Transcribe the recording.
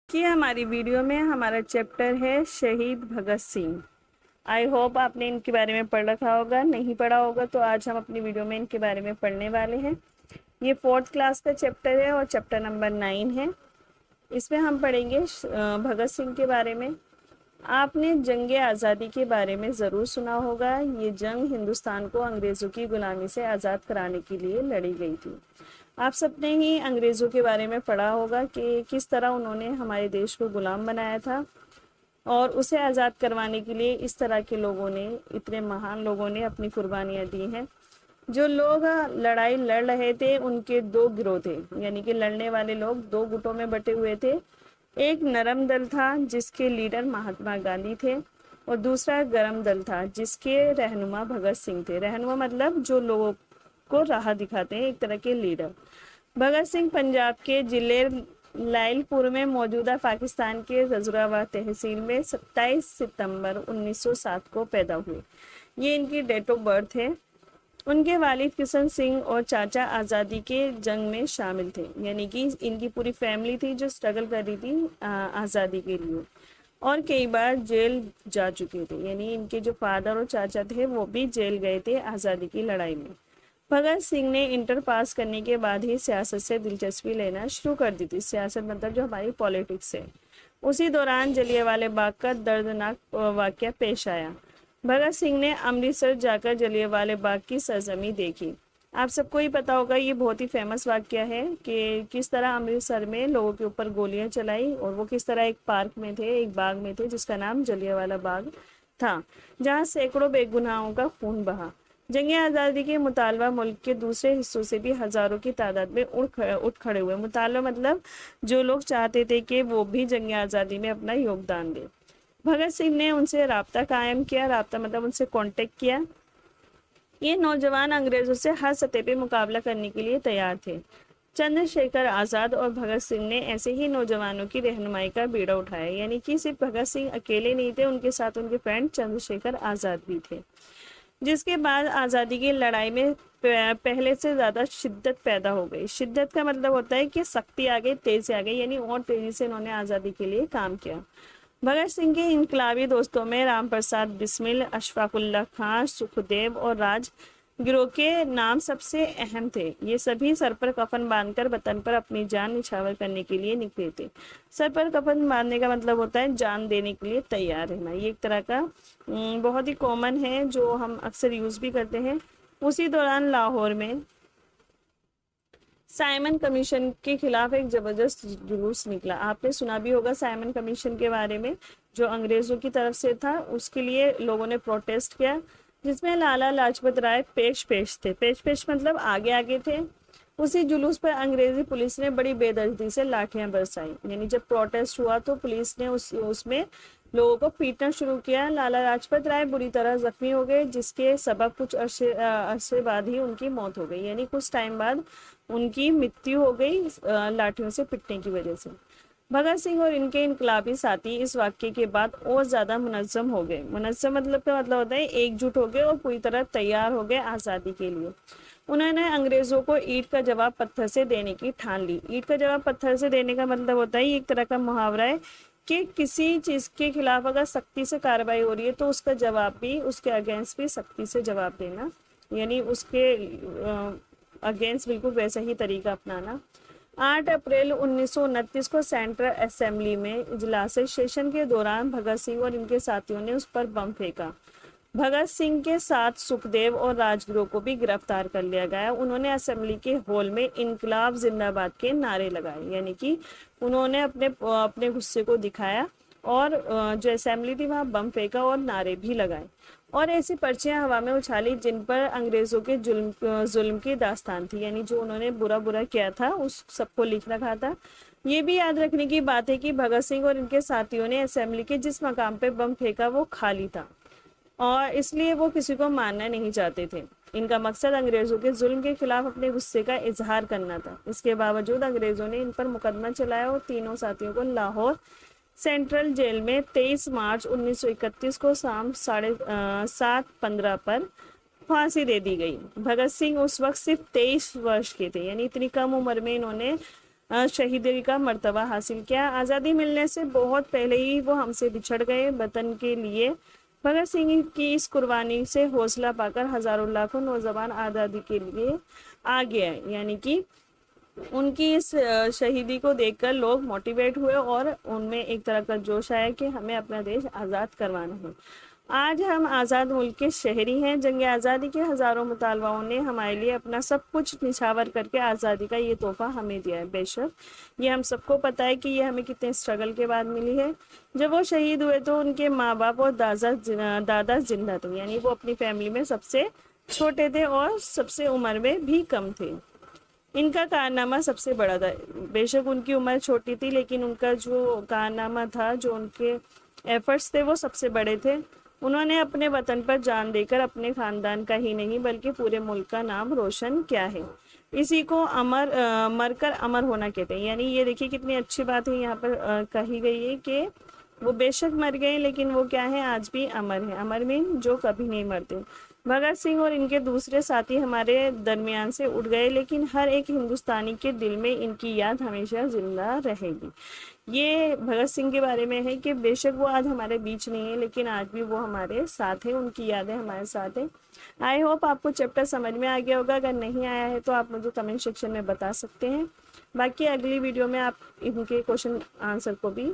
कि हमारी वीडियो में हमारा चैप्टर है शहीद भगत सिंह। आई होप आपने इनके बारे में पढ़ रखा होगा, नहीं पढ़ा होगा तो आज हम अपनी वीडियो में इनके बारे में पढ़ने वाले हैं। ये 4th क्लास का चैप्टर है और चैप्टर नंबर 9 है। इसमें हम पढ़ेंगे भगत सिंह के बारे में। आपने जंग आज़ादी के बारे में ज़रूर सुना होगा। ये जंग हिंदुस्तान को अंग्रेज़ों की गुलामी से आज़ाद कराने के लिए लड़ी गई थी। आप सबने ही अंग्रेज़ों के बारे में पढ़ा होगा कि किस तरह उन्होंने हमारे देश को गुलाम बनाया था और उसे आज़ाद करवाने के लिए इस तरह के लोगों ने, इतने महान लोगों ने अपनी कुर्बानियाँ दी हैं। जो लोग लड़ाई लड़ रहे थे उनके दो गिरोह थे, यानी कि लड़ने वाले लोग दो गुटों में बटे हुए थे। एक नरम दल था जिसके लीडर महात्मा गांधी थे और दूसरा गरम दल था जिसके रहनुमा भगत सिंह थे। रहनुमा मतलब जो लोगों को राह दिखाते हैं, एक तरह के लीडर। भगत सिंह पंजाब के जिले लाइलपुर में मौजूदा पाकिस्तान के वजीराबाद तहसील में 27 सितंबर 1907 को पैदा हुए। ये इनकी डेट ऑफ बर्थ है। उनके वालिद किशन सिंह और चाचा आज़ादी के जंग में शामिल थे, यानी कि इनकी पूरी फैमिली थी जो स्ट्रगल कर रही थी आज़ादी के लिए और कई बार जेल जा चुके थे। यानी इनके जो फादर और चाचा थे वो भी जेल गए थे आज़ादी की लड़ाई में। भगत सिंह ने इंटर पास करने के बाद ही सियासत से दिलचस्पी लेना शुरू कर दी थी। सियासत मतलब जो हमारी पॉलिटिक्स है। उसी दौरान जलियांवाला बाग का दर्दनाक वाकया पेश आया। भगत सिंह ने अमृतसर जाकर जलियांवाला बाग की सरजमी देखी। आप सबको ही पता होगा, ये बहुत ही फेमस वाकया है कि किस तरह अमृतसर में लोगों के ऊपर गोलियां चलाई और वो किस तरह एक पार्क में थे, एक बाग में थे जिसका नाम जलियांवाला बाग था, जहां सैकड़ों बेगुनाहों का खून बहा। जंग आज़ादी के मुतालबा मुल्क के दूसरे हिस्सों से भी हजारों की तादाद में उठ खड़े हुए। मुतालबा मतलब जो लोग चाहते थे कि वो भी जंग आज़ादी में अपना योगदान दें। भगत सिंह ने उनसे राब्ता कायम किया। राब्ता मतलब उनसे कांटेक्ट किया। ये नौजवान अंग्रेजों से हर सतह पे मुकाबला करने के लिए तैयार थे। चंद्रशेखर आज़ाद और भगत सिंह ने ऐसे ही नौजवानों की रहनुमाई का बीड़ा उठाया। यानी कि सिर्फ भगत सिंह अकेले नहीं थे, उनके साथ उनके फ्रेंड चंद्रशेखर आज़ाद भी थे। जिसके बाद आज़ादी की लड़ाई में पहले से ज़्यादा शिद्दत पैदा हो गई। शिद्दत का मतलब होता है कि सख्ती आ गई, तेज़ी आ गई, यानी और तेज़ी से इन्होंने आज़ादी के लिए काम किया। भगत सिंह के इनकलाबी दोस्तों में राम प्रसाद बिस्मिल, अशफाकुल्ला खां, सुखदेव और राज गिरोह के नाम सबसे अहम थे। ये सभी सर पर कफन बांधकर वतन पर अपनी जान निछावर करने के लिए निकले थे। सर पर कफन बांधने का मतलब होता है जान देने के लिए तैयार रहना। ये एक तरह का बहुत ही कॉमन है जो हम अक्सर यूज भी करते हैं। उसी दौरान लाहौर में साइमन कमीशन के खिलाफ एक जबरदस्त जुलूस निकला। आपने सुना भी होगा साइमन कमीशन के बारे में, जो अंग्रेजों की तरफ से था। उसके लिए लोगों ने प्रोटेस्ट किया जिसमें लाला लाजपत राय पेश थे। पेश मतलब आगे आगे थे। उसी जुलूस पर अंग्रेजी पुलिस ने बड़ी बेदर्दी से लाठियां बरसाई। यानी जब प्रोटेस्ट हुआ तो पुलिस ने उसमें लोगों को पीटना शुरू किया। लाला लाजपत राय बुरी तरह जख्मी हो गए, जिसके सबब कुछ अरसे बाद ही उनकी मौत हो गई। यानी कुछ टाइम बाद उनकी मृत्यु हो गई लाठियों से पिटने की वजह से। भगत सिंह और इनके इनकलाबी साथी इस वाक्य के बाद और ज्यादा मुनज्जम हो गए। मुनज्जम मतलब का मतलब होता है एकजुट हो गए और पूरी तरह तैयार हो गए आज़ादी के लिए। उन्होंने अंग्रेजों को ईंट का जवाब पत्थर से देने की ठान ली। ईंट का जवाब पत्थर से देने का मतलब होता है, एक तरह का मुहावरा है कि किसी चीज के खिलाफ अगर सख्ती से कार्रवाई हो रही है तो उसका जवाब भी, उसके अगेंस्ट भी सख्ती से जवाब देना, यानी उसके अगेंस्ट बिल्कुल वैसा ही तरीका अपनाना। 8 अप्रैल 1929 को सेंट्रल असेंबली में इजलास सेशन के दौरान भगत सिंह और इनके साथियों ने उस पर बम फेंका। भगत सिंह के साथ सुखदेव और राजगुरु को भी गिरफ्तार कर लिया गया। उन्होंने असेंबली के हॉल में इनकलाब जिंदाबाद के नारे लगाए। यानी कि उन्होंने अपने अपने गुस्से को दिखाया और जो असेंबली थी वहां बम फेंका और नारे भी लगाए और ऐसी पर्चियां हवा में उछाली जिन पर अंग्रेजों के जुल्म की दास्तान थी। यानी जो उन्होंने बुरा बुरा किया था उस सबको लिख रखा था। ये भी याद रखने की बात है कि भगत सिंह और इनके साथियों ने असेंबली के जिस मकाम पे बम फेंका वो खाली था और इसलिए वो किसी को मारना नहीं चाहते थे। इनका मकसद अंग्रेजों के जुल्म के खिलाफ अपने गुस्से का इजहार करना था। इसके बावजूद अंग्रेजों ने इन पर मुकदमा चलाया और तीनों साथियों को लाहौर सेंट्रल जेल में 23 मार्च 1931 को शाम 7:15 पर फांसी दे दी गई। भगत सिंह उस वक्त सिर्फ 23 वर्ष के थे, यानी इतनी कम उम्र में इन्होंने शहीदी का मर्तबा हासिल किया। आज़ादी मिलने से बहुत पहले ही वो हमसे बिछड़ गए। वतन के लिए भगत सिंह की इस कुर्बानी से हौसला पाकर हजारों लाखों नौजवान आज़ादी के लिए आ गए। यानी कि उनकी इस शहीदी को देखकर लोग मोटिवेट हुए और उनमें एक तरह का जोश आया कि हमें अपना देश आज़ाद करवाना है। आज हम आज़ाद मुल्क के शहरी हैं। जंग आज़ादी के हज़ारों मुतालबाओं ने हमारे लिए अपना सब कुछ निछावर करके आज़ादी का ये तोहफा हमें दिया है। बेशक ये हम सबको पता है कि ये हमें कितने स्ट्रगल के बाद मिली है। जब वो शहीद हुए तो उनके माँ बाप और दादा जिंदा थे, यानी वो अपनी फैमिली में सबसे छोटे थे और सबसे उम्र में भी कम थे। इनका कारनामा सबसे बड़ा था। बेशक उनकी उम्र छोटी थी, लेकिन उनका जो कारनामा था, जो उनके एफर्ट्स थे, वो सबसे बड़े थे। उन्होंने अपने वतन पर जान देकर अपने खानदान का ही नहीं बल्कि पूरे मुल्क का नाम रोशन किया है। इसी को मरकर अमर होना कहते हैं। यानी ये देखिए कितनी अच्छी बात है यहाँ पर कही गई है कि वो बेशक मर गए लेकिन वो क्या है, आज भी अमर है। अमर में जो कभी नहीं मरते। भगत सिंह और इनके दूसरे साथी हमारे दरमियान से उठ गए, लेकिन हर एक हिंदुस्तानी के दिल में इनकी याद हमेशा जिंदा रहेगी। ये भगत सिंह के बारे में है कि बेशक वो आज हमारे बीच नहीं है, लेकिन आज भी वो हमारे साथ है, उनकी यादें हमारे साथ है। आई होप आपको चैप्टर समझ में आ गया होगा। अगर नहीं आया है तो आप मुझे कमेंट सेक्शन में बता सकते हैं। बाकी अगली वीडियो में आप इनके क्वेश्चन आंसर को भी